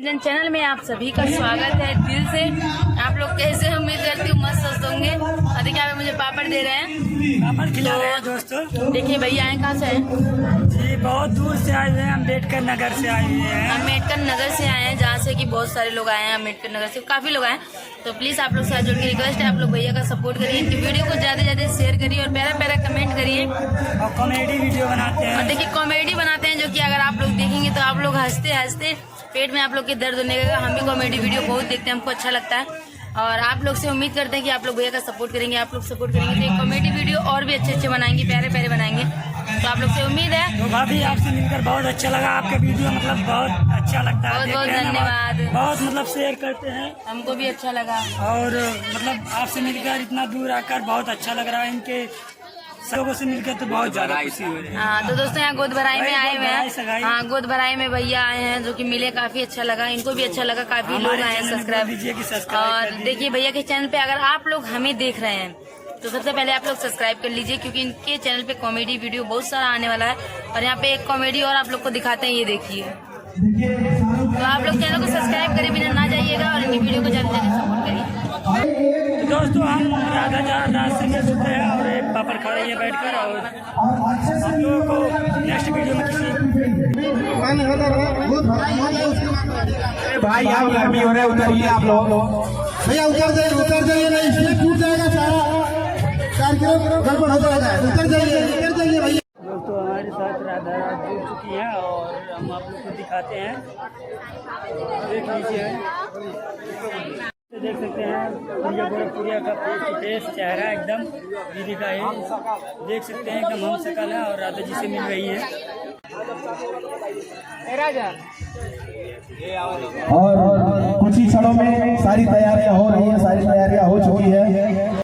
Channel में आप सभी का स्वागत है दिल से। आप लोग कैसे, उम्मीद करती हूँ मस्त स्वस्थ होंगे। और देखिए यहाँ पे मुझे पापड़ दे रहे हैं, पापड़ खिला रहे हैं दोस्तों। देखिए भैया आए कहाँ से हैं? जी बहुत दूर से आए हुए हैं, अम्बेडकर नगर से आए हुए हैं। अम्बेडकर नगर से आए हैं, जहाँ से कि बहुत सारे लोग आए हैं। अम्बेडकर नगर से काफी लोग आए हैं। तो प्लीज आप लोग से जोड़ के रिक्वेस्ट है, आप लोग भैया का सपोर्ट करिए, इनकी वीडियो को ज्यादा से ज्यादा शेयर करिए और प्यारा प्यारा कमेंट करिए। और कॉमेडी वीडियो बनाते हैं। और देखिए कॉमेडी बनाते हैं, जो कि अगर आप लोग देखेंगे तो आप लोग हंसते हंसते पेट में आप लोग के दर्द होने लगेगा। हम भी कॉमेडी वीडियो बहुत देखते हैं, हमको अच्छा लगता है। और आप लोग से उम्मीद करते हैं कि आप लोग भैया का सपोर्ट करेंगे। आप लोग सपोर्ट करेंगे तो ये कॉमेडी वीडियो और भी अच्छे अच्छे बनाएंगे, प्यारे प्यारे बनाएंगे। तो आप लोग से उम्मीद है। तो भाभी आपसे मिलकर बहुत अच्छा लगा, आपका वीडियो मतलब बहुत अच्छा लगता है। बहुत बहुत धन्यवाद। बहुत मतलब शेयर करते हैं, हमको भी अच्छा लगा। और मतलब आपसे मिलकर इतना दूर आकर बहुत अच्छा लग रहा है। इनके लोगों से मिलकर तो बहुत ज्यादा खुशी हो रही है। हाँ तो दोस्तों यहाँ गोद भराई में आए हुए हैं। हाँ गोद भराई में भैया आए हैं, जो कि मिले, काफी अच्छा लगा, इनको भी अच्छा लगा। काफी लोग आए हैं सब्सक्राइब। और देखिए भैया के चैनल पे अगर आप लोग हमें देख रहे हैं तो सबसे पहले आप लोग सब्सक्राइब कर लीजिए, क्योंकि इनके चैनल पे कॉमेडी वीडियो बहुत सारा आने वाला है। और यहाँ पे एक कॉमेडी और आप लोग को दिखाते हैं, ये देखिए। तो आप लोग चैनल को सब्सक्राइब करे बिना ना जाइएगा और इनकी वीडियो को ज्यादा से ज्यादा सपोर्ट करिए। दोस्तों हम रात से मिल चुके हैं और एक पापड़ खा रही है बैठकर। और हम लोगों को नेक्स्ट वीडियो में किसी भाई आप गर्मी हो रहे हैं, उतरिए आप लोग। भैया उतर जाइए नहीं इसलिए टूट जाएगा सारा 4 किलो गड़बड़ हो जाएगा। उतर जाइए भैया। दोस्तों हमारे साथ राधा जुड़ चुकी है और हम आप लोग को दिखाते हैं, देख लीजिए। देख सकते हैं प्रिया गोरखपुरिया का फेस चेहरा एकदम दीदी का है, देख सकते हैं एकदम हम सकल है। और राधा जी से मिल रही है। और कुछ ही क्षणों में सारी तैयारियां हो रही हैं, सारी तैयारियां हो चुकी